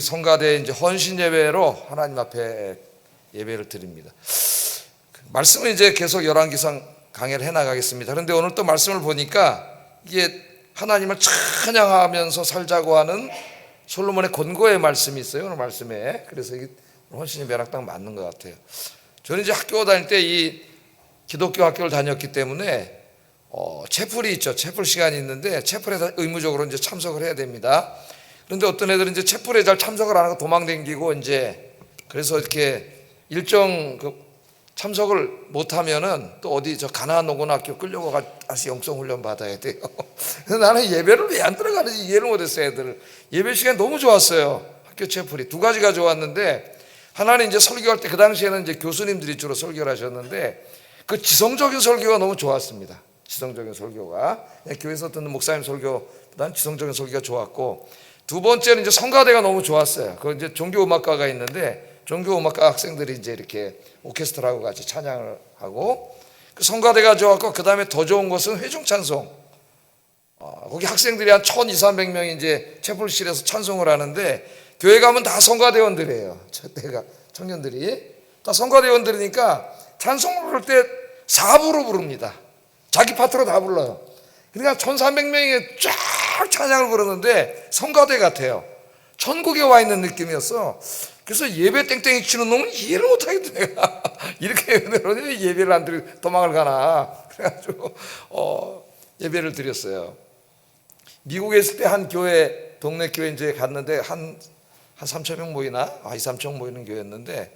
성가대 이제 헌신 예배로 하나님 앞에 예배를 드립니다. 말씀은 이제 계속 열왕기상 강해를 해 나가겠습니다. 그런데 오늘 또 말씀을 보니까 이게 하나님을 찬양하면서 살자고 하는 솔로몬의 권고의 말씀이 있어요. 오늘 말씀에. 그래서 이게 헌신 예배랑 딱 맞는 것 같아요. 저는 이제 학교 다닐 때 이 기독교 학교를 다녔기 때문에 채플이 있죠. 채플 시간이 있는데 채플에 의무적으로 이제 참석을 해야 됩니다. 그런데 어떤 애들은 이제 채플에 잘 참석을 안 하고 도망다니고 이제 그래서 이렇게 일정 참석을 못하면은 또 어디 저 가나안 노고등학교 끌려고 다시 영성 훈련 받아야 돼요. 그래서 나는 예배를 왜 안 들어가는지 이해를 못했어요. 애들 예배 시간이 너무 좋았어요. 학교 채플이 두 가지가 좋았는데 하나는 이제 설교할 때 그 당시에는 이제 교수님들이 주로 설교를 하셨는데 그 지성적인 설교가 너무 좋았습니다. 지성적인 설교가 교회에서 듣는 목사님 설교보다는 지성적인 설교가 좋았고, 두 번째는 이제 성가대가 너무 좋았어요. 그 이제 종교음악과가 있는데 종교음악과 학생들이 이제 이렇게 오케스트라하고 같이 찬양을 하고 그 성가대가 좋았고, 그 다음에 더 좋은 것은 회중찬송. 거기 학생들이 한 1,200~300명이 이제 채플실에서 찬송을 하는데 교회 가면 다 성가대원들이에요. 때가 청년들이 다 성가대원들이니까 찬송을 부를 때 4부로 부릅니다. 자기 파트로 다 불러요. 그러니까 1,300명이 쫙 찬양을 부르는데 성가대 같아요. 천국에 와 있는 느낌이었어. 그래서 예배 땡땡이 치는 놈은 이해를 못하겠대. 이렇게 예배를 안 드리고 도망을 가나. 그래가지고 예배를 드렸어요. 미국에 있을 때 한 교회, 동네 교회 이제 갔는데 한 3,000명 모이나? 2~3,000명 모이는 교회였는데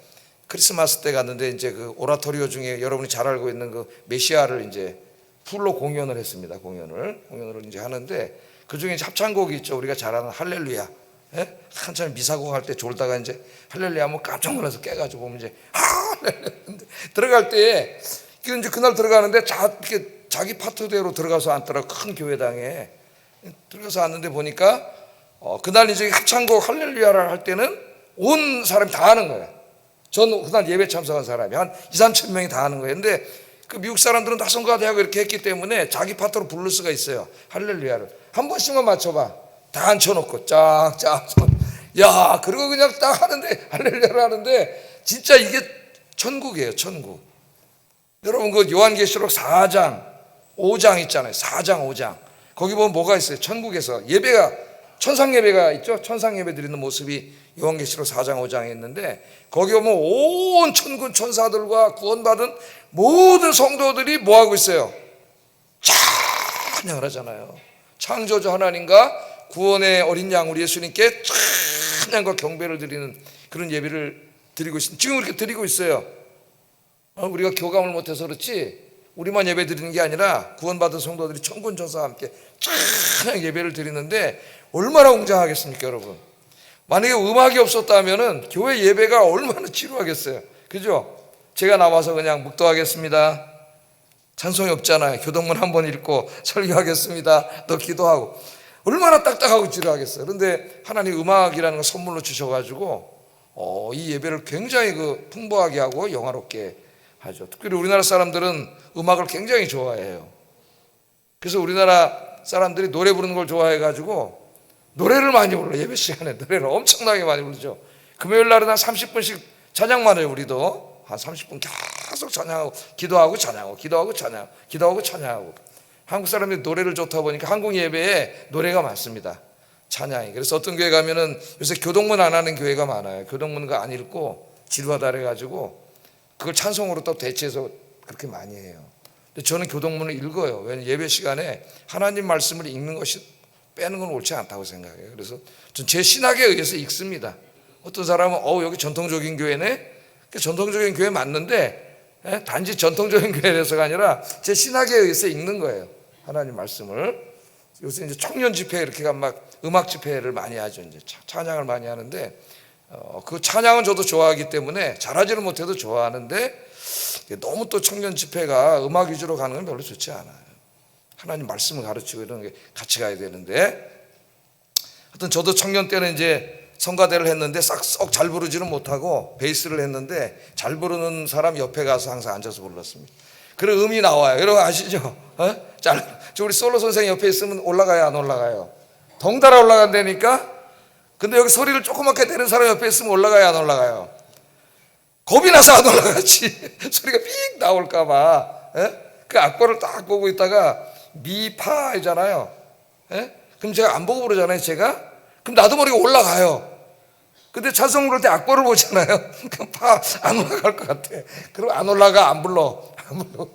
크리스마스 때 갔는데 이제 그 오라토리오 중에 여러분이 잘 알고 있는 그 메시아를 이제 풀로 공연을 했습니다. 공연을 이제 하는데 그 중에 이제 합창곡이 있죠. 우리가 잘 아는 할렐루야. 예? 한참 미사곡 할 때 졸다가 이제 할렐루야 하면 깜짝 놀라서 깨가지고 보면 이제 할렐루야 들어갈 때 이제 그날 들어가는데 자기 파트대로 들어가서 앉더라고. 큰 교회당에 들어가서 앉는데 보니까 그날 이제 합창곡 할렐루야를 할 때는 온 사람이 다 하는 거예요. 전 그날 예배 참석한 사람이 한 2~3천 명이 다 하는 거예요. 근데 그 미국 사람들은 다 성가대하고 이렇게 했기 때문에 자기 파트로 부를 수가 있어요. 할렐루야를 한 번씩만 맞춰봐. 다 앉혀놓고 쫙쫙 야 그리고 그냥 딱 하는데 할렐루야를 하는데 진짜 이게 천국이에요. 천국. 여러분 그 요한계시록 4장 5장 있잖아요. 4장 5장 거기 보면 뭐가 있어요. 천국에서 예배가 천상 예배가 있죠. 천상 예배 드리는 모습이 요한계시록 4장 5장에 있는데 거기 보면 온 천군 천사들과 구원받은 모든 성도들이 뭐하고 있어요? 찬양을 하잖아요. 창조주 하나님과 구원의 어린 양 우리 예수님께 찬양과 경배를 드리는 그런 예배를 드리고 있습니다. 지금 그렇게 드리고 있어요. 우리가 교감을 못해서 그렇지 우리만 예배 드리는 게 아니라 구원받은 성도들이 천군 천사와 함께 찬양 예배를 드리는데 얼마나 웅장하겠습니까, 여러분? 만약에 음악이 없었다면은 교회 예배가 얼마나 지루하겠어요. 그죠? 제가 나와서 그냥 묵도하겠습니다. 찬송이 없잖아요. 교동문 한번 읽고 설교하겠습니다. 또 기도하고. 얼마나 딱딱하고 지루하겠어요. 그런데 하나님 음악이라는 걸 선물로 주셔가지고 이 예배를 굉장히 풍부하게 하고 영화롭게 하죠. 특별히 우리나라 사람들은 음악을 굉장히 좋아해요. 그래서 우리나라 사람들이 노래 부르는 걸 좋아해가지고 노래를 많이 불러. 예배 시간에 노래를 엄청나게 많이 부르죠. 금요일 날은 한 30분씩 찬양만 해요. 우리도 한 30분 계속 찬양하고 기도하고 찬양하고 기도하고 찬양 기도하고 찬양하고. 한국 사람들이 노래를 좋다 보니까 한국 예배에 노래가 많습니다. 찬양이. 그래서 어떤 교회 가면은 요새 교동문 안 하는 교회가 많아요. 교동문가 안 읽고 지루하다 그래가지고 그걸 찬송으로 또 대체해서 그렇게 많이 해요. 근데 저는 교동문을 읽어요. 왜냐하면 예배 시간에 하나님 말씀을 읽는 것이 빼는 건 옳지 않다고 생각해요. 그래서 전 제 신학에 의해서 읽습니다. 어떤 사람은 여기 전통적인 교회네. 전통적인 교회 맞는데 단지 전통적인 교회에서가 아니라 제 신학에 의해서 읽는 거예요. 하나님 말씀을. 요새 이제 청년 집회 이렇게 막 음악 집회를 많이 하죠. 이제 찬양을 많이 하는데 그 찬양은 저도 좋아하기 때문에 잘하지는 못해도 좋아하는데 너무 또 청년 집회가 음악 위주로 가는 건 별로 좋지 않아요. 하나님 말씀을 가르치고 이런 게 같이 가야 되는데 하여튼 저도 청년 때는 이제 성가대를 했는데 썩 잘 부르지는 못하고 베이스를 했는데 잘 부르는 사람 옆에 가서 항상 앉아서 불렀습니다. 그런 음이 나와요. 여러분 아시죠? 우리 솔로 선생 옆에 있으면 올라가요 안 올라가요? 덩달아 올라간다니까 근데 여기 소리를 조그맣게 내는 사람 옆에 있으면 올라가요, 안 올라가요? 겁이 나서 안 올라가지. 소리가 삑 나올까봐. 그 악보를 딱 보고 있다가 미파이잖아요. 그럼 제가 안 보고 부르잖아요, 제가. 그럼 나도 모르게 올라가요. 근데 찬송 부를 때 악보를 보잖아요. 그럼 파 안 올라갈 것 같아. 그럼 안 올라가, 안 불러.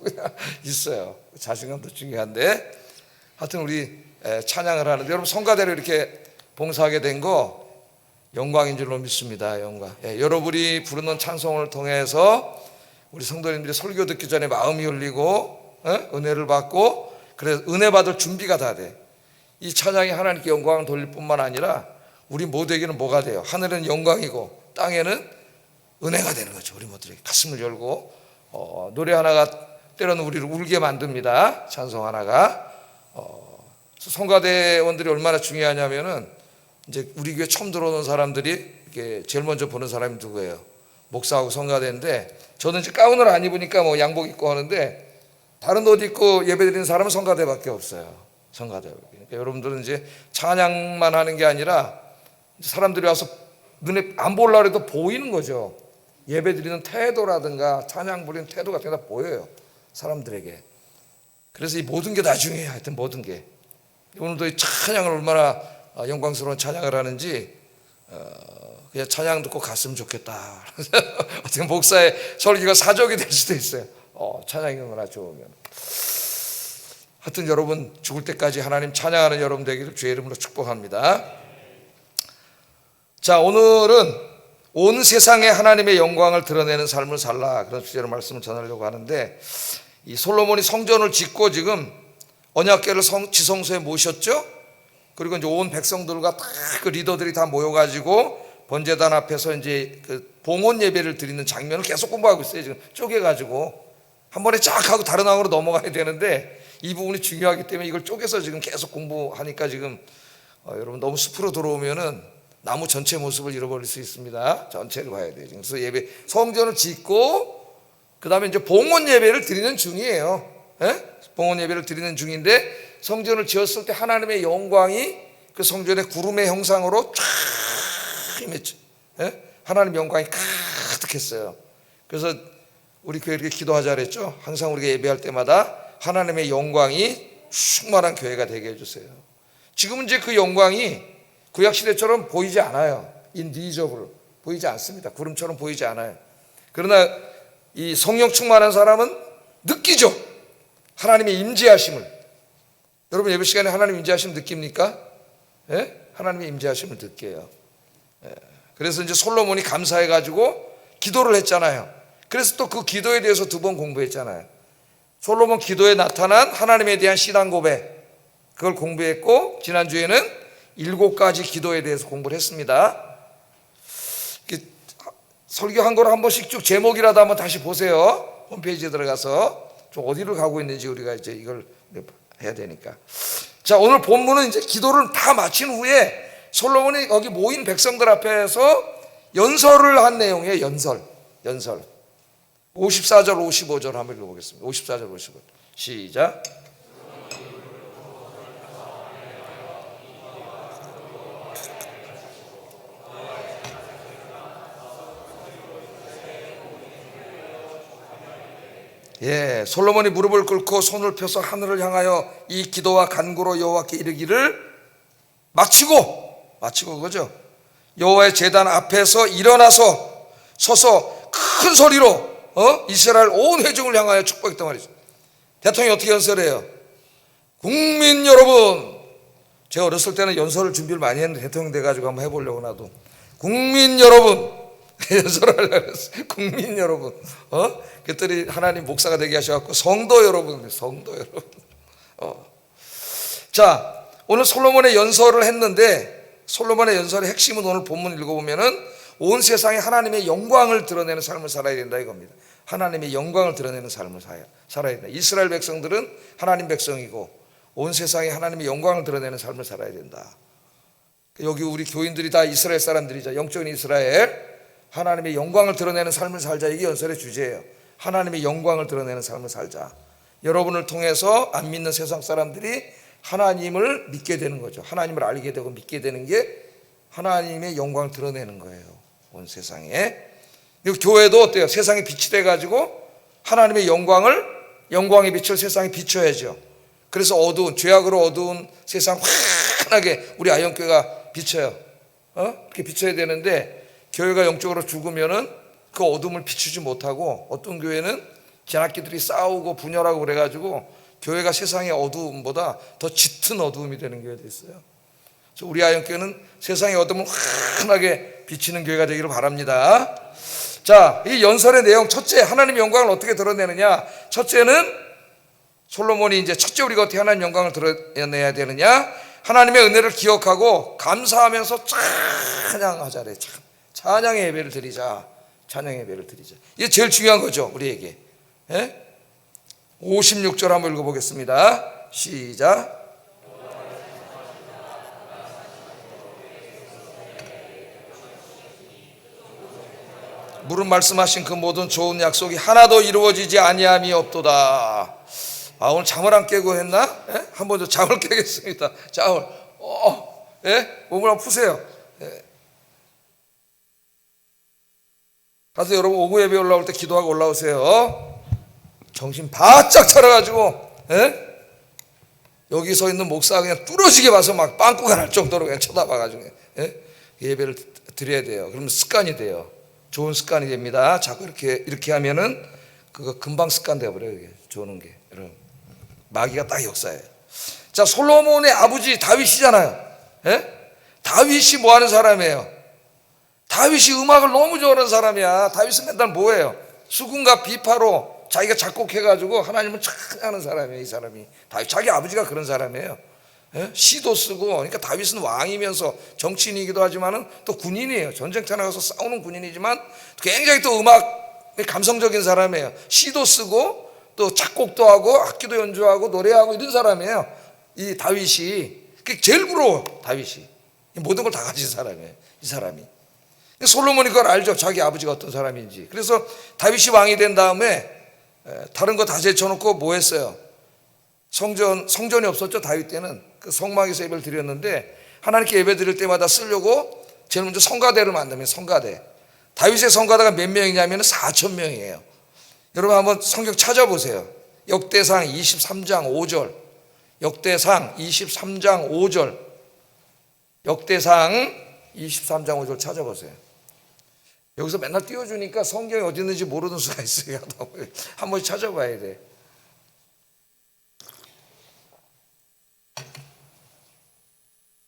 그냥 있어요. 자신감도 중요한데, 하여튼 우리 찬양을 하는데, 여러분 성가대로 이렇게 봉사하게 된 거 영광인 줄로 믿습니다. 영광. 여러분이 부르는 찬송을 통해서 우리 성도님들이 설교 듣기 전에 마음이 열리고 은혜를 받고, 그래서 은혜 받을 준비가 다 돼. 이 찬양이 하나님께 영광을 돌릴 뿐만 아니라 우리 모두에게는 뭐가 돼요? 하늘은 영광이고 땅에는 은혜가 되는 거죠. 우리 모두에게 가슴을 열고 노래 하나가 때로는 우리를 울게 만듭니다. 찬송 하나가. 성가대원들이 얼마나 중요하냐면은, 이제 우리 교회 처음 들어오는 사람들이 이렇게 제일 먼저 보는 사람이 누구예요? 목사하고 성가대인데, 저는 이제 가운을 안 입으니까 뭐 양복 입고 하는데, 다른 옷 입고 예배드리는 사람은 성가대밖에 없어요. 성가대. 그러니까 여러분들은 이제 찬양만 하는 게 아니라 사람들이 와서 눈에 안 보려고 해도 보이는 거죠. 예배드리는 태도라든가 찬양 부리는 태도 같은 게 다 보여요, 사람들에게. 그래서 이 모든 게 다 중요해요. 하여튼 모든 게. 오늘도 이 찬양을 얼마나 영광스러운 찬양을 하는지 그냥 찬양 듣고 갔으면 좋겠다. 어떻게 목사의 설교가 사족이 될 수도 있어요. 찬양이 얼마나 좋으면. 하여튼 여러분 죽을 때까지 하나님 찬양하는 여러분 되기를 주의 이름으로 축복합니다. 자, 오늘은 온 세상에 하나님의 영광을 드러내는 삶을 살라, 그런 주제로 말씀을 전하려고 하는데, 이 솔로몬이 성전을 짓고 지금 언약궤를 지성소에 모셨죠. 그리고 이제 온 백성들과 다 그 리더들이 다 모여가지고 번제단 앞에서 이제 그 봉헌 예배를 드리는 장면을 계속 공부하고 있어요. 지금 쪼개가지고 한 번에 쫙 하고 다른 항으로 넘어가야 되는데, 이 부분이 중요하기 때문에 이걸 쪼개서 지금 계속 공부하니까 지금 여러분 너무 숲으로 들어오면은 나무 전체 모습을 잃어버릴 수 있습니다. 전체를 봐야 돼요. 그래서 예배 성전을 짓고 그 다음에 이제 봉헌 예배를 드리는 중이에요. 봉헌 예배를 드리는 중인데, 성전을 지었을 때 하나님의 영광이 그 성전의 구름의 형상으로 쫙 임했죠. 하나님 영광이 가득했어요. 그래서 우리 교회 이렇게 기도하자 그랬죠. 항상 우리가 예배할 때마다 하나님의 영광이 충만한 교회가 되게 해주세요. 지금은 이제 그 영광이 구약시대처럼 보이지 않아요. 인디저블 보이지 않습니다. 구름처럼 보이지 않아요. 그러나 이 성령 충만한 사람은 느끼죠. 하나님의 임재하심을. 여러분 예배 시간에 하나님 임재하심 느낍니까? 하나님의 임재하심을 느껴요. 그래서 이제 솔로몬이 감사해가지고 기도를 했잖아요. 그래서 또 그 기도에 대해서 2번 공부했잖아요. 솔로몬 기도에 나타난 하나님에 대한 신앙 고백, 그걸 공부했고, 지난주에는 7가지 기도에 대해서 공부를 했습니다. 설교한 걸 한 번씩 쭉 제목이라도 한번 다시 보세요. 홈페이지에 들어가서 좀 어디를 가고 있는지 우리가 이제 이걸 해야 되니까. 자, 오늘 본문은 이제 기도를 다 마친 후에 솔로몬이 거기 모인 백성들 앞에서 연설을 한 내용이에요. 연설. 54절 55절 한번 읽어보겠습니다. 54절 55절 시작. 솔로몬이 무릎을 꿇고 손을 펴서 하늘을 향하여 이 기도와 간구로 여호와께 이르기를 마치고 그거죠. 여호와의 제단 앞에서 일어나서 서서 큰 소리로 이스라엘 온 회중을 향하여 축복했단 말이죠. 대통령이 어떻게 연설해요? 국민 여러분, 제가 어렸을 때는 연설을 준비를 많이 했는데 대통령 돼가지고 한번 해보려고 나도 국민 여러분 연설하려고 했어요. 국민 여러분. 그랬더니 하나님 목사가 되게 하셔갖고 성도 여러분. 자, 오늘 솔로몬의 연설을 했는데, 솔로몬의 연설의 핵심은 오늘 본문 읽어보면은 온 세상에 하나님의 영광을 드러내는 삶을 살아야 된다 이겁니다. 하나님의 영광을 드러내는 삶을 살아야 된다. 이스라엘 백성들은 하나님 백성이고 온 세상에 하나님의 영광을 드러내는 삶을 살아야 된다. 여기 우리 교인들이 다 이스라엘 사람들이죠. 영적인 이스라엘. 하나님의 영광을 드러내는 삶을 살자, 이게 연설의 주제예요. 하나님의 영광을 드러내는 삶을 살자. 여러분을 통해서 안 믿는 세상 사람들이 하나님을 믿게 되는 거죠. 하나님을 알게 되고 믿게 되는 게 하나님의 영광을 드러내는 거예요. 온 세상에. 그리고 교회도 어때요? 세상에 빛이 돼가지고 하나님의 영광의 빛을 세상에 비춰야죠. 그래서 어두운, 죄악으로 어두운 세상 환하게 우리 아현교회가 비춰요. 그렇게 비춰야 되는데, 교회가 영적으로 죽으면은 그 어둠을 비추지 못하고, 어떤 교회는 잔악기들이 싸우고 분열하고 그래가지고 교회가 세상의 어두움보다 더 짙은 어두움이 되는 교회도 있어요. 그래서 우리 아현교회는 세상의 어둠을 환하게 비치는 교회가 되기를 바랍니다. 자, 이 연설의 내용, 첫째, 하나님의 영광을 어떻게 드러내느냐. 첫째는 솔로몬이 이제 첫째 우리가 어떻게 하나님의 영광을 드러내야 되느냐. 하나님의 은혜를 기억하고 감사하면서 찬양하자래. 찬양의 예배를 드리자. 찬양의 예배를 드리자. 이게 제일 중요한 거죠, 우리에게. 56절 한번 읽어보겠습니다. 시작. 물은 말씀하신 그 모든 좋은 약속이 하나도 이루어지지 아니함이 없도다. 오늘 잠을 안 깨고 했나? 한번 더 잠을 깨겠습니다. 잠을. 몸을 한번 푸세요. 가서 여러분 오후 예배 올라올 때 기도하고 올라오세요. 정신 바짝 차려가지고 여기 서 있는 목사 그냥 뚫어지게 봐서 막 빵꾸가 날 정도로 그냥 쳐다봐가지고 예배를 드려야 돼요. 그러면 습관이 돼요. 좋은 습관이 됩니다. 자꾸 이렇게 하면은 그거 금방 습관 되어버려요. 이게 좋은 게. 여러분 마귀가 딱 역사예요. 자, 솔로몬의 아버지 다윗이잖아요. 다윗이 뭐 하는 사람이에요? 다윗이 음악을 너무 좋아하는 사람이야. 다윗은 맨날 뭐예요? 수군과 비파로 자기가 작곡해가지고 하나님을 찬양하는 사람이에요. 이 사람이 다윗, 자기 아버지가 그런 사람이에요. 시도 쓰고. 그러니까 다윗은 왕이면서 정치인이기도 하지만은 또 군인이에요. 전쟁터 나가서 싸우는 군인이지만 굉장히 또 음악 감성적인 사람이에요. 시도 쓰고 또 작곡도 하고 악기도 연주하고 노래하고 이런 사람이에요. 이 다윗이. 그게 제일 부러워. 다윗이 모든 걸 다 가진 사람이에요. 이 사람이. 솔로몬이 그걸 알죠. 자기 아버지가 어떤 사람인지. 그래서 다윗이 왕이 된 다음에 다른 거 다 제쳐놓고 뭐 했어요? 성전이 없었죠. 다윗 때는. 그 성막에서 예배를 드렸는데, 하나님께 예배 드릴 때마다 쓰려고 제일 먼저 성가대를 만들면, 성가대. 다윗의 성가대가 몇 명이냐면 4,000명이에요. 여러분 한번 성경 찾아보세요. 역대상 23장 5절. 역대상 23장 5절. 역대상 23장 5절 찾아보세요. 여기서 맨날 띄워주니까 성경이 어디 있는지 모르는 수가 있어요. 한 번씩 찾아봐야 돼.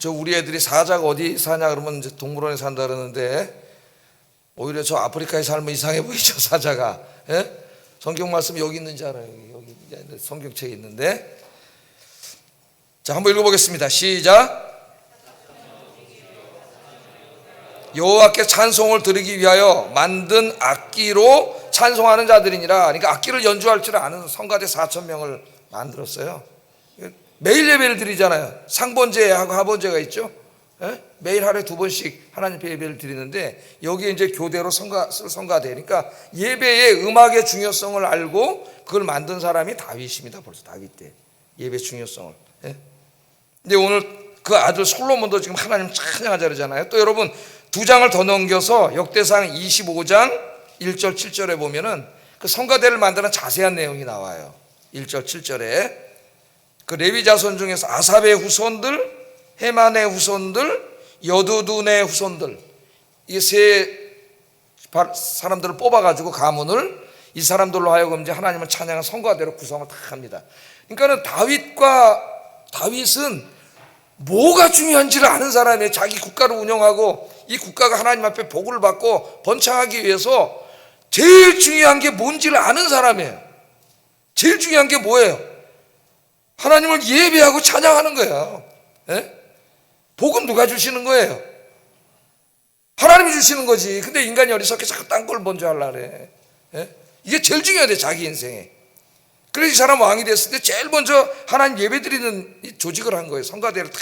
우리 애들이 사자가 어디 사냐 그러면 이제 동물원에 산다 그러는데, 오히려 저 아프리카에 살면 이상해 보이죠, 사자가. 성경 말씀 여기 있는지 알아요. 여기 성경책에 있는데. 자, 한번 읽어보겠습니다. 시작. 여호와께 찬송을 드리기 위하여 만든 악기로 찬송하는 자들이니라. 그러니까 악기를 연주할 줄 아는 성가대 4,000명을 만들었어요. 매일 예배를 드리잖아요. 상번제하고 하번제가 있죠. 매일 하루에 2번씩 하나님 앞에 예배를 드리는데, 여기에 이제 교대로 성가대. 그러니까 예배의 음악의 중요성을 알고 그걸 만든 사람이 다윗입니다. 벌써 다윗 때 예배 중요성을. 근데 오늘 그 아들 솔로몬도 지금 하나님 찬양하자 그러잖아요. 또 여러분 2장을 더 넘겨서 역대상 25장 1절 7절에 보면은 그 성가대를 만드는 자세한 내용이 나와요. 1절 7절에 그 레위 자손 중에서 아삽의 후손들, 헤만의 후손들, 여두둔의 후손들, 이 세 사람들을 뽑아가지고 가문을 이 사람들로 하여금 이제 하나님을 찬양한 성가대로 구성을 다 합니다. 그러니까는 다윗은 뭐가 중요한지를 아는 사람이에요. 자기 국가를 운영하고 이 국가가 하나님 앞에 복을 받고 번창하기 위해서 제일 중요한 게 뭔지를 아는 사람이에요. 제일 중요한 게 뭐예요? 하나님을 예배하고 찬양하는 거예요. 복은 누가 주시는 거예요? 하나님이 주시는 거지. 근데 인간이 어리석게 자꾸 딴 걸 먼저 하려고 그래. 이게 제일 중요하대, 자기 인생에. 그래서 이 사람 왕이 됐을 때 제일 먼저 하나님 예배 드리는 조직을 한 거예요. 성가대를 다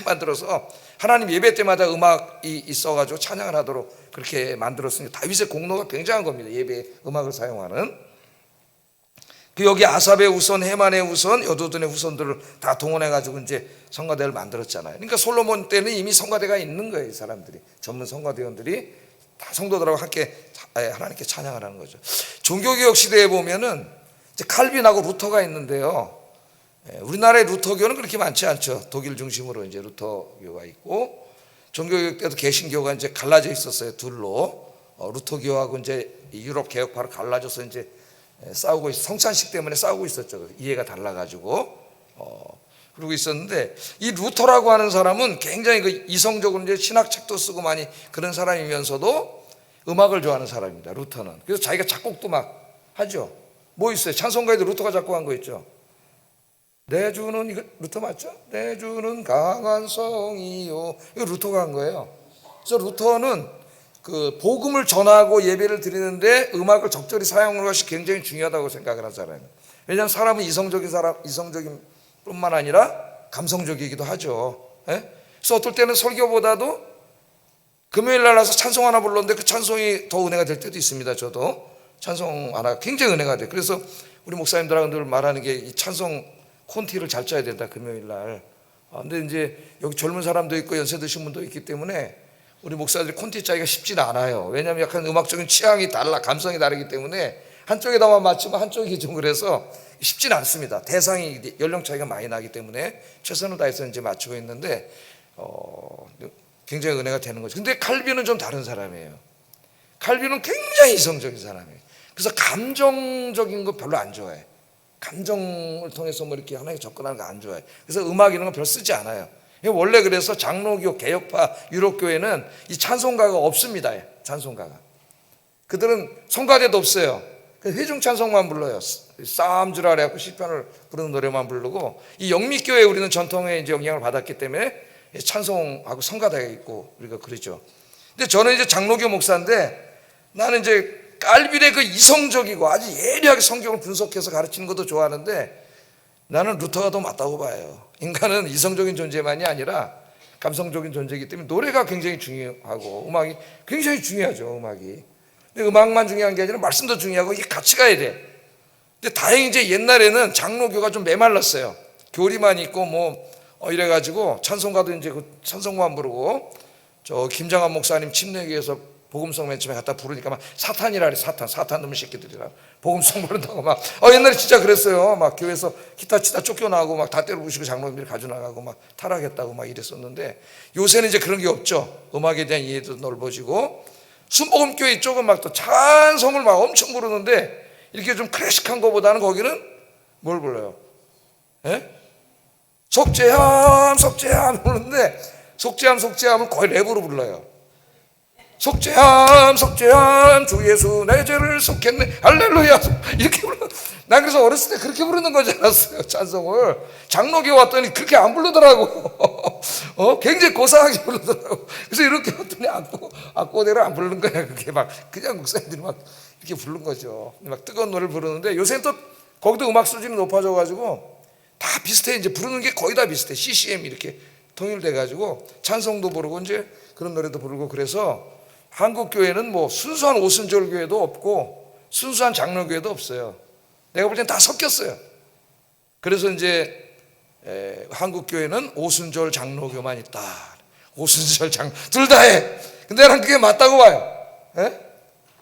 만들어서 하나님 예배 때마다 음악이 있어가지고 찬양을 하도록 그렇게 만들었으니까 다윗의 공로가 굉장한 겁니다. 예배 음악을 사용하는. 그 여기 아삽의 후손, 헤만의 후손, 여두둔의 후손들을 다 동원해가지고 이제 성가대를 만들었잖아요. 그러니까 솔로몬 때는 이미 성가대가 있는 거예요. 이 사람들이, 전문 성가대원들이 다 성도들하고 함께 하나님께 찬양을 하는 거죠. 종교개혁 시대에 보면은 이제 칼빈하고 루터가 있는데요. 우리나라의 루터교는 그렇게 많지 않죠. 독일 중심으로 이제 루터교가 있고, 종교개혁 때도 개신교가 이제 갈라져 있었어요. 둘로. 루터교하고 이제 유럽 개혁파로 갈라져서 이제 싸우고 성찬식 때문에 싸우고 있었죠. 이해가 달라가지고 그러고 있었는데, 이 루터라고 하는 사람은 굉장히 그 이성적으로 이제 신학책도 쓰고 많이 그런 사람이면서도 음악을 좋아하는 사람입니다. 루터는. 그래서 자기가 작곡도 막 하죠. 뭐 있어요? 찬송가에도 루터가 작곡한 거 있죠. 내 주는, 이거 루터 맞죠? 내 주는 강한 성이요. 이거 루터가 한 거예요. 그래서 루터는 그 복음을 전하고 예배를 드리는데 음악을 적절히 사용하는 것이 굉장히 중요하다고 생각을 한 사람이에요. 왜냐하면 사람은 이성적인 뿐만 아니라 감성적이기도 하죠. 그래서 어떨 때는 설교보다도 금요일 날 나서 찬송 하나 불렀는데 그 찬송이 더 은혜가 될 때도 있습니다. 저도 찬송 하나 굉장히 은혜가 돼요. 그래서 우리 목사님들하고 늘 말하는 게 이 찬송 콘티를 잘 짜야 된다, 금요일 날. 근데 이제 여기 젊은 사람도 있고 연세 드신 분도 있기 때문에 우리 목사들이 콘티 짜기가 쉽지는 않아요. 왜냐하면 약간 음악적인 취향이 달라, 감성이 다르기 때문에 한쪽에다만 맞추면 한쪽이 좀 그래서 쉽지는 않습니다. 대상이 연령 차이가 많이 나기 때문에 최선을 다해서 이제 맞추고 있는데 굉장히 은혜가 되는 거죠. 근데 칼빈은 좀 다른 사람이에요. 칼빈은 굉장히 이성적인 사람이에요. 그래서 감정적인 거 별로 안 좋아해. 감정을 통해서 뭐 이렇게 하나님께 접근하는 거 안 좋아해. 그래서 음악 이런 거 별로 쓰지 않아요. 원래 그래서 장로교, 개혁파, 유럽교회는 이 찬송가가 없습니다. 찬송가가. 그들은 성가대도 없어요. 회중 찬송만 불러요. 싸움줄 아래하고 시편을 부르는 노래만 부르고, 이 영미교회 우리는 전통에 이제 영향을 받았기 때문에 찬송하고 성가대가 있고 우리가 그러죠. 근데 저는 이제 장로교 목사인데, 나는 이제 깔빈의 그 이성적이고 아주 예리하게 성경을 분석해서 가르치는 것도 좋아하는데, 나는 루터가 더 맞다고 봐요. 인간은 이성적인 존재만이 아니라 감성적인 존재이기 때문에 노래가 굉장히 중요하고 음악이 굉장히 중요하죠. 음악이. 근데 음악만 중요한 게 아니라 말씀도 중요하고 이게 같이 가야 돼. 근데 다행히 이제 옛날에는 장로교가 좀 메말랐어요. 교리만 있고 이래가지고 찬송가도 이제 그 찬송만 부르고, 저 김장한 목사님 침례교에서 복음성 맨 처음에 갖다 부르니까 막 사탄이라 그래. 사탄 놈의 새끼들이라 복음성 부른다고 막 옛날에 진짜 그랬어요. 막 교회에서 기타 치다 쫓겨나고 막 다 때려 부시고 장로님들이 가져나가고 막 타락했다고 막 이랬었는데, 요새는 이제 그런 게 없죠. 음악에 대한 이해도 넓어지고, 순복음교회 이쪽은 막 또 찬송을 막 엄청 부르는데, 이렇게 좀 클래식한 거보다는 거기는 뭘 불러요? 속죄함 부르는데, 속죄함을 거의 랩으로 불러요. 속죄함 주 예수 내 죄를 속했네 할렐루야, 이렇게 불러. 난 그래서 어렸을 때 그렇게 부르는 건 줄 알았어요. 찬송을. 장로교 왔더니 그렇게 안 부르더라고. 굉장히 고상하게 부르더라고. 그래서 이렇게 왔더니 악보대로 안 부르는 거야. 그게 막 그냥 목사님들이 막 이렇게 부르는 거죠. 막 뜨거운 노래를 부르는데, 요새는 또 거기도 음악 수준이 높아져가지고 다 비슷해. 이제 부르는 게 거의 다 비슷해. CCM 이렇게 통일돼가지고 찬송도 부르고 이제 그런 노래도 부르고. 그래서 한국 교회는 뭐 순수한 오순절 교회도 없고 순수한 장로교회도 없어요. 내가 볼 땐 다 섞였어요. 그래서 이제 한국 교회는 오순절 장로교만 있다. 오순절 둘 다 해. 근데 난 그게 맞다고 봐요.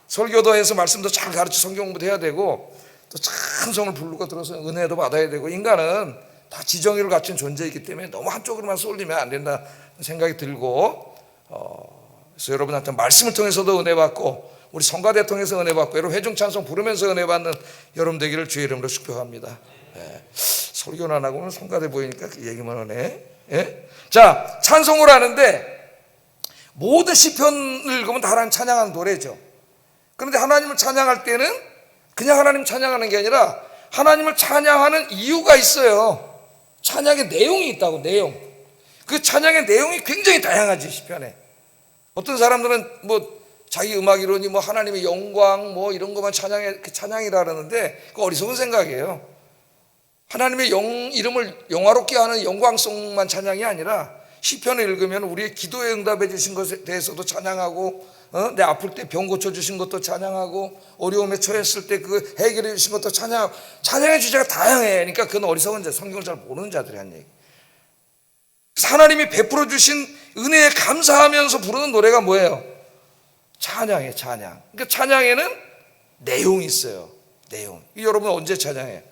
설교도 해서 말씀도 잘 가르쳐 성경 공부도 해야 되고, 또 찬송을 부르고 들어서 은혜도 받아야 되고. 인간은 다 지정의를 갖춘 존재이기 때문에 너무 한쪽으로만 쏠리면 안 된다 생각이 들고, 그래서 여러분한테 말씀을 통해서도 은혜 받고, 우리 성가대 통해서 은혜 받고, 여러분 회중 찬송 부르면서 은혜 받는 여러분 되기를 주의 이름으로 축복합니다. 설교는 안 하고는 성가대 보이니까 그 얘기만 하네. 자, 찬송을 하는데 모든 시편을 읽으면 다 하나님 찬양하는 노래죠. 그런데 하나님을 찬양할 때는 그냥 하나님 찬양하는 게 아니라 하나님을 찬양하는 이유가 있어요. 찬양의 내용이 있다고. 내용. 그 찬양의 내용이 굉장히 다양하지. 시편에 어떤 사람들은 자기 음악 이론이 하나님의 영광 이런 것만 찬양이라 그러는데, 그거 어리석은 생각이에요. 하나님의 이름을 영화롭게 하는 영광송만 찬양이 아니라 시편을 읽으면 우리의 기도에 응답해 주신 것에 대해서도 찬양하고, 내 아플 때 병 고쳐 주신 것도 찬양하고, 어려움에 처했을 때 그 해결해 주신 것도 찬양하고, 찬양의 주제가 다양해. 그러니까 그건 어리석은 자, 성경을 잘 모르는 자들이 한 얘기. 하나님이 베풀어 주신 은혜에 감사하면서 부르는 노래가 뭐예요? 찬양이에요. 찬양. 그러니까 찬양에는 내용이 있어요. 내용. 여러분 언제 찬양해요?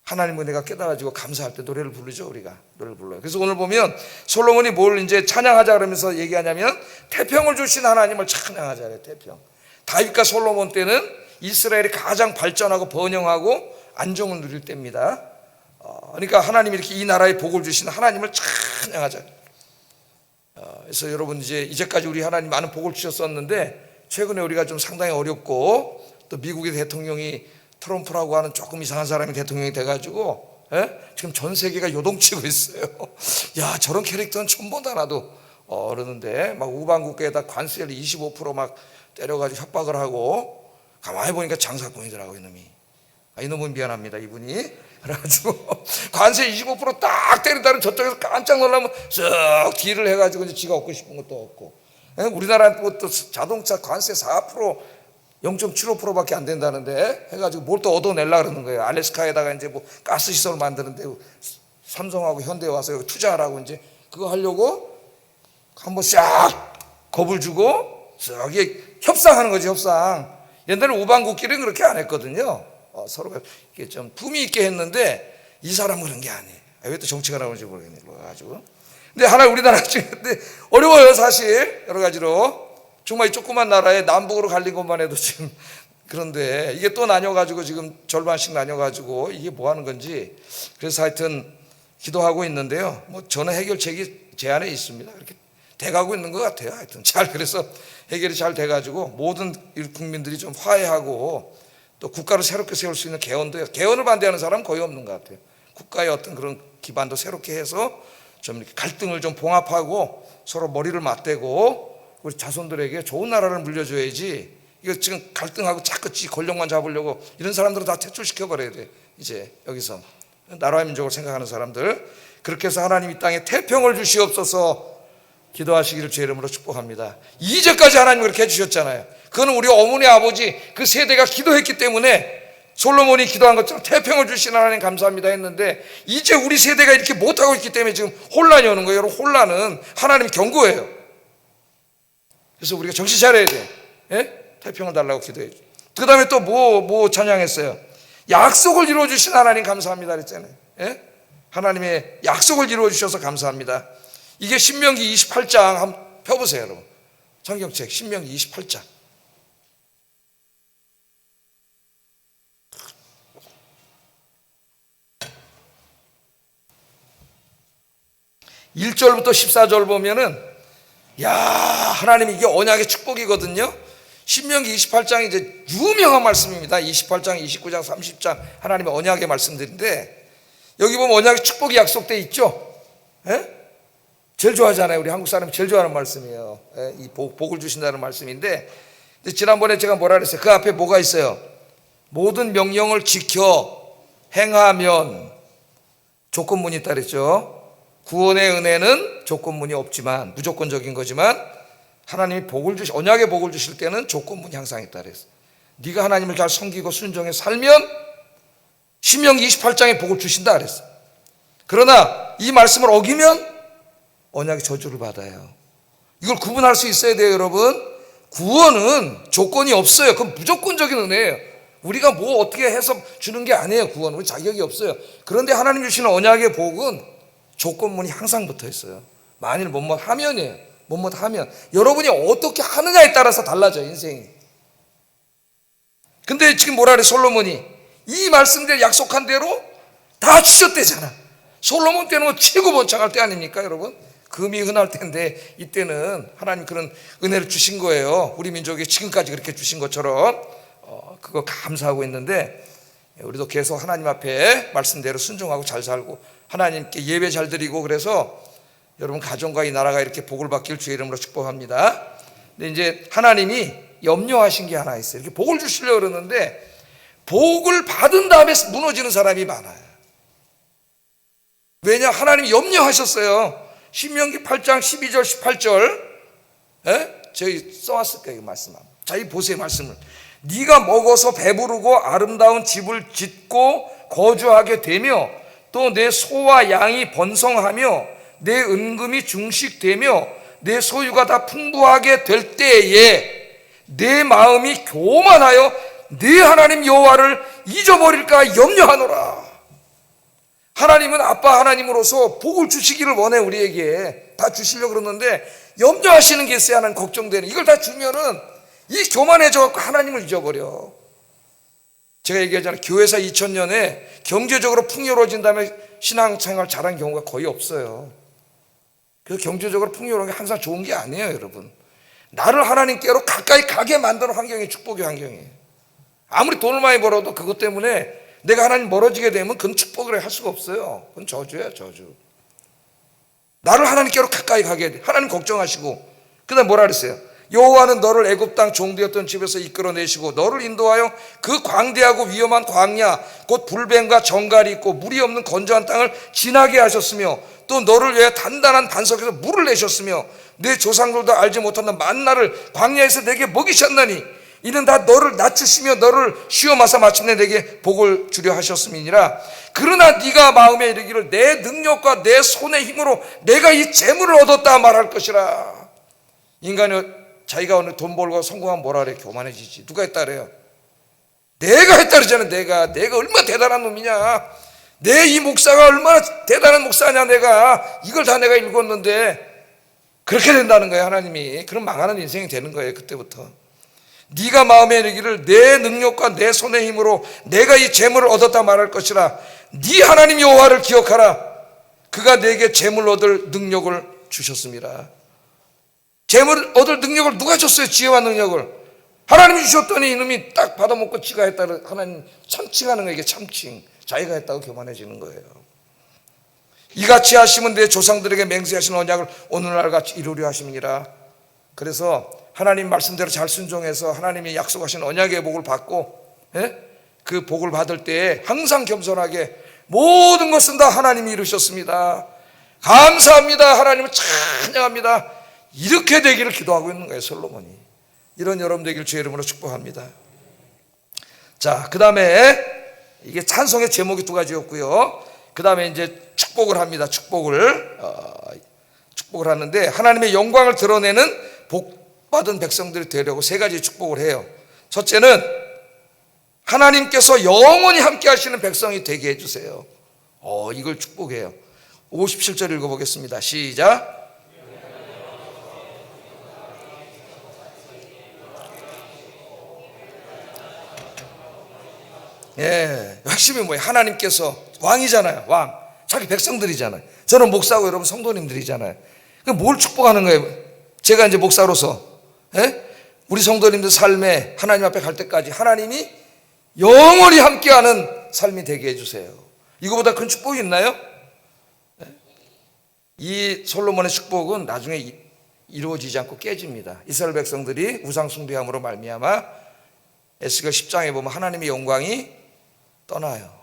하나님 은혜가 깨달아지고 감사할 때 노래를 부르죠. 우리가 노래를 불러요. 그래서 오늘 보면 솔로몬이 뭘 이제 찬양하자 그러면서 얘기하냐면 태평을 주신 하나님을 찬양하자 그래요. 태평. 다윗과 솔로몬 때는 이스라엘이 가장 발전하고 번영하고 안정을 누릴 때입니다. 그러니까 하나님이 이렇게 이 나라에 복을 주신 하나님을 찬양하자. 그래서 여러분 이제까지 우리 하나님 많은 복을 주셨었는데 최근에 우리가 좀 상당히 어렵고 또 미국의 대통령이 트럼프라고 하는 조금 이상한 사람이 대통령이 돼가지고 지금 전 세계가 요동치고 있어요. 야, 저런 캐릭터는 처음 본다 나도 그러는데 막 우방국가에다 관세를 25% 때려가지고 협박을 하고 가만히 보니까 장사꾼이더라고 이놈이. 이놈은 미안합니다 이분이. 그래가지고 관세 25%딱 때린다는 저쪽에서 깜짝 놀라면 쓱 딜을 해가지고 이제 지가 얻고 싶은 것도 얻고. 우리나라는 또 자동차 관세 4% 0.75%밖에 안 된다는데 해가지고 뭘 또 얻어내려고 그러는 거예요. 알래스카에다가 이제 뭐 가스 시설을 만드는데 삼성하고 현대에 와서 여기 투자하라고 이제 그거 하려고 한번 싹 겁을 주고 저기 협상하는 거지. 협상. 옛날에 우방국끼리는 그렇게 안 했거든요. 서로가 이렇게 좀 품위 있게 했는데 이 사람은 그런 게 아니에요. 왜 또 정치가 나오는지 모르겠네. 그래가지고 근데 하나 우리나라 근데 어려워요 사실 여러 가지로. 정말 이 조그만 나라에 남북으로 갈린 것만 해도 지금 그런데 이게 또 나뉘어가지고 지금 절반씩 나뉘어가지고 이게 뭐 하는 건지. 그래서 하여튼 기도하고 있는데요. 뭐 저는 해결책이 제 안에 있습니다. 이렇게 돼가고 있는 것 같아요. 하여튼 잘 그래서 해결이 잘 돼가지고 모든 국민들이 좀 화해하고 또 국가를 새롭게 세울 수 있는 개헌도 개헌을 반대하는 사람은 거의 없는 것 같아요. 국가의 어떤 그런 기반도 새롭게 해서 좀 이렇게 갈등을 좀 봉합하고 서로 머리를 맞대고 우리 자손들에게 좋은 나라를 물려줘야지. 이거 지금 갈등하고 자꾸 권력만 잡으려고 이런 사람들은 다 퇴출시켜 버려야 돼. 이제 여기서 나라와 민족을 생각하는 사람들. 그렇게 해서 하나님 이 땅에 태평을 주시옵소서 기도하시기를 주의 이름으로 축복합니다. 이제까지 하나님 그렇게 해주셨잖아요. 그거는 우리 어머니 아버지 그 세대가 기도했기 때문에 솔로몬이 기도한 것처럼 태평을 주신 하나님 감사합니다 했는데 이제 우리 세대가 이렇게 못하고 있기 때문에 지금 혼란이 오는 거예요. 여러분 혼란은 하나님 경고예요. 그래서 우리가 정신 차려야 돼. 예? 태평을 달라고 기도해. 그 다음에 또 뭐 찬양했어요? 약속을 이루어주신 하나님 감사합니다 그랬잖아요. 예? 하나님의 약속을 이루어주셔서 감사합니다. 이게 신명기 28장 한번 펴보세요 여러분. 성경책 신명기 28장. 1절부터 14절 보면은 야, 하나님 이게 언약의 축복이거든요. 신명기 28장이 이제 유명한 말씀입니다. 28장, 29장, 30장 하나님의 언약의 말씀들인데 여기 보면 언약의 축복이 약속돼 있죠. 예? 제일 좋아하잖아요. 우리 한국 사람이 제일 좋아하는 말씀이에요. 예? 이 복을 주신다는 말씀인데 지난번에 제가 뭐라 그랬어요? 그 앞에 뭐가 있어요? 모든 명령을 지켜 행하면 조건문이 있다 그랬죠. 구원의 은혜는 조건문이 없지만 무조건적인 거지만 하나님이 언약의 복을 주실 때는 조건문이 항상 있다 그랬어. 네가 하나님을 잘 섬기고 순종해 살면 신명기 28장의 복을 주신다 그랬어. 그러나 이 말씀을 어기면 언약의 저주를 받아요. 이걸 구분할 수 있어야 돼요 여러분. 구원은 조건이 없어요. 그건 무조건적인 은혜예요. 우리가 뭐 어떻게 해서 주는 게 아니에요. 구원은 자격이 없어요. 그런데 하나님 주시는 언약의 복은 조건문이 항상 붙어 있어요. 만일 못하면이에요. 못하면 여러분이 어떻게 하느냐에 따라서 달라져요 인생이. 근데 지금 뭐라 그래 솔로몬이 이 말씀대로 약속한 대로 다 주셨대잖아. 솔로몬 때는 뭐 최고 번창할 때 아닙니까 여러분? 금이 흔할 때인데 이때는 하나님 그런 은혜를 주신 거예요. 우리 민족이 지금까지 그렇게 주신 것처럼 그거 감사하고 있는데 우리도 계속 하나님 앞에 말씀대로 순종하고 잘 살고 하나님께 예배 잘 드리고 그래서 여러분 가정과 이 나라가 이렇게 복을 받길 주의 이름으로 축복합니다. 근데 이제 하나님이 염려하신 게 하나 있어요. 이렇게 복을 주시려고 그러는데 복을 받은 다음에 무너지는 사람이 많아요. 왜냐? 하나님이 염려하셨어요. 신명기 8장 12절 18절 저희 써왔을 거예요. 말씀. 자, 이 보세요. 말씀을. 네가 먹어서 배부르고 아름다운 집을 짓고 거주하게 되며 또 내 소와 양이 번성하며 내 은금이 중식되며 내 소유가 다 풍부하게 될 때에 내 마음이 교만하여 네 하나님 여호와를 잊어버릴까 염려하노라. 하나님은 아빠 하나님으로서 복을 주시기를 원해. 우리에게 다 주시려고 그러는데 염려하시는 게 있어야 하는, 걱정되는. 이걸 다 주면은 이 교만해져 갖고 하나님을 잊어버려. 제가 얘기하잖아요. 교회사 2000년에 경제적으로 풍요로워진 다음에 신앙생활 잘한 경우가 거의 없어요. 그래서 경제적으로 풍요로운 게 항상 좋은 게 아니에요, 여러분. 나를 하나님께로 가까이 가게 만드는 환경이 축복의 환경이에요. 아무리 돈을 많이 벌어도 그것 때문에 내가 하나님 멀어지게 되면 그건 축복을 할 수가 없어요. 그건 저주예요, 저주. 나를 하나님께로 가까이 가게 돼. 하나님 걱정하시고. 그 다음에 뭐라 그랬어요? 여호와는 너를 애굽 땅 종되었던 집에서 이끌어내시고 너를 인도하여 그 광대하고 위험한 광야 곧 불뱀과 정갈이 있고 물이 없는 건조한 땅을 지나게 하셨으며 또 너를 위해 단단한 반석에서 물을 내셨으며 내 조상들도 알지 못하는 만나를 광야에서 내게 먹이셨나니 이는 다 너를 낮추시며 너를 시험하사 마침내 내게 복을 주려 하셨음이니라. 그러나 네가 마음에 이르기를 내 능력과 내 손의 힘으로 내가 이 재물을 얻었다 말할 것이라. 인간이 자기가 오늘 돈 벌고 성공하면 뭐라 그래? 교만해지지. 누가 했다 그래요? 내가 했다 그러잖아. 내가 얼마나 대단한 놈이냐. 내 이 목사가 얼마나 대단한 목사냐. 내가 이걸 다 내가 읽었는데. 그렇게 된다는 거예요, 하나님이. 그럼 망하는 인생이 되는 거예요, 그때부터. 네가 마음에 이르기를 내 능력과 내 손의 힘으로 내가 이 재물을 얻었다 말할 것이라. 네 하나님 여호와를 기억하라. 그가 내게 재물 얻을 능력을 주셨습니다. 재물 얻을 능력을 누가 줬어요? 지혜와 능력을 하나님이 주셨더니 이놈이 딱 받아먹고 지가 했다고. 하나님 참칭하는 거예요. 이게 참칭. 자기가 했다고 교만해지는 거예요. 이같이 하시면 내 조상들에게 맹세하신 언약을 오늘날 같이 이루려 하심이니라. 그래서 하나님 말씀대로 잘 순종해서 하나님이 약속하신 언약의 복을 받고 그 복을 받을 때에 항상 겸손하게 모든 것은 다 하나님이 이루셨습니다. 감사합니다. 하나님을 찬양합니다. 이렇게 되기를 기도하고 있는 거예요, 솔로몬이. 이런 여러분 되기를 주의 이름으로 축복합니다. 자, 그 다음에 이게 찬송의 제목이 두 가지였고요. 그 다음에 이제 축복을 합니다. 축복을 하는데 하나님의 영광을 드러내는 복 받은 백성들이 되려고 세 가지 축복을 해요. 첫째는 하나님께서 영원히 함께 하시는 백성이 되게 해주세요. 이걸 축복해요. 57절 읽어보겠습니다. 시작. 핵심이 뭐예요? 하나님께서 왕이잖아요. 왕. 자기 백성들이잖아요. 저는 목사고 여러분 성도님들이잖아요. 그럼 뭘 축복하는 거예요? 제가 이제 목사로서 우리 성도님들 삶에 하나님 앞에 갈 때까지 하나님이 영원히 함께하는 삶이 되게 해주세요. 이거보다 큰 축복이 있나요? 이 솔로몬의 축복은 나중에 이루어지지 않고 깨집니다. 이스라엘 백성들이 우상 숭배함으로 말미암아 에스겔 10장에 보면 하나님의 영광이 떠나요.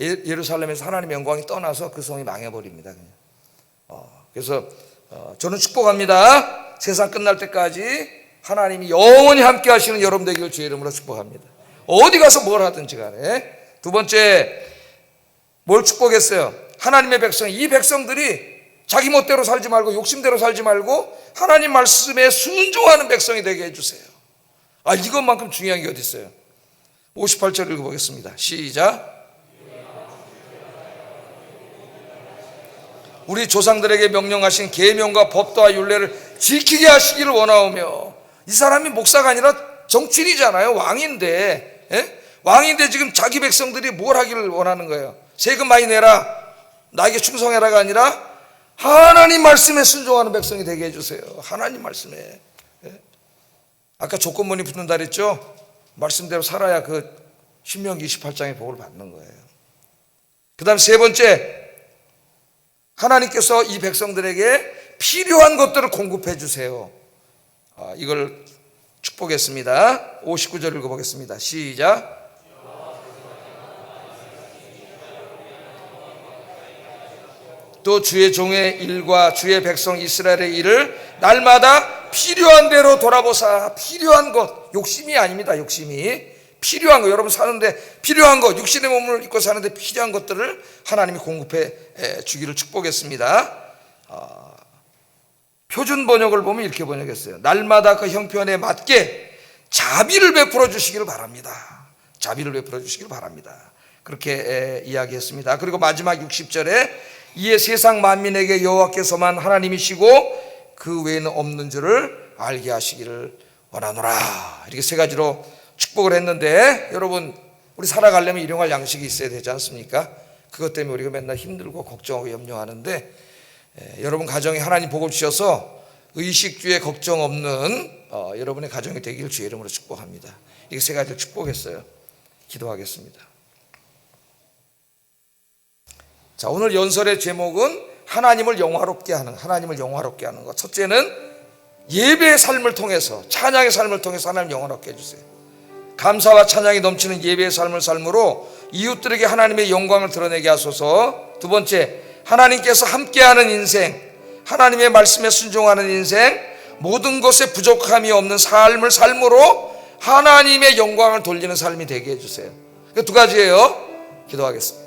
예루살렘에서 하나님의 영광이 떠나서 그 성이 망해버립니다. 그래서 저는 축복합니다. 세상 끝날 때까지 하나님이 영원히 함께 하시는 여러분 되기를 주의 이름으로 축복합니다. 어디 가서 뭘 하든지 간에. 두 번째, 뭘 축복했어요? 하나님의 백성, 이 백성들이 자기 멋대로 살지 말고 욕심대로 살지 말고 하나님 말씀에 순종하는 백성이 되게 해주세요. 이것만큼 중요한 게 어디 있어요? 58절 읽어보겠습니다. 시작. 우리 조상들에게 명령하신 계명과 법도와 율례를 지키게 하시기를 원하오며. 이 사람이 목사가 아니라 정치인이잖아요. 왕인데. 왕인데 지금 자기 백성들이 뭘 하기를 원하는 거예요? 세금 많이 내라, 나에게 충성해라가 아니라 하나님 말씀에 순종하는 백성이 되게 해주세요. 하나님 말씀에. 아까 조건문이 붙는다 그랬죠? 말씀대로 살아야 그 신명기 28장의 복을 받는 거예요. 그 다음 세 번째, 하나님께서 이 백성들에게 필요한 것들을 공급해 주세요. 이걸 축복했습니다. 59절 읽어보겠습니다. 시작. 또 주의 종의 일과 주의 백성 이스라엘의 일을 날마다 필요한 대로 돌아보사. 필요한 것, 욕심이 아닙니다. 욕심이 필요한 거, 여러분 사는데 필요한 것, 육신의 몸을 입고 사는데 필요한 것들을 하나님이 공급해 주기를 축복했습니다. 표준 번역을 보면 이렇게 번역했어요. 날마다 그 형편에 맞게 자비를 베풀어 주시기를 바랍니다. 자비를 베풀어 주시기를 바랍니다. 그렇게 이야기했습니다. 그리고 마지막 60절에 이에 세상 만민에게 여호와께서만 하나님이시고 그 외에는 없는 줄을 알게 하시기를 원하노라. 이렇게 세 가지로 축복을 했는데, 여러분 우리 살아가려면 일용할 양식이 있어야 되지 않습니까? 그것 때문에 우리가 맨날 힘들고 걱정하고 염려하는데, 여러분 가정에 하나님 복을 주셔서 의식주에 걱정 없는 여러분의 가정이 되기를 주의 이름으로 축복합니다. 이게 세 가지를 축복했어요. 기도하겠습니다. 자, 오늘 연설의 제목은 하나님을 영화롭게 하는, 하나님을 영화롭게 하는 것. 첫째는 예배의 삶을 통해서, 찬양의 삶을 통해서 하나님 영화롭게 해주세요. 감사와 찬양이 넘치는 예배의 삶을 삶으로 이웃들에게 하나님의 영광을 드러내게 하소서. 두 번째, 하나님께서 함께하는 인생, 하나님의 말씀에 순종하는 인생, 모든 것에 부족함이 없는 삶을 삶으로 하나님의 영광을 돌리는 삶이 되게 해주세요. 두 가지예요. 기도하겠습니다.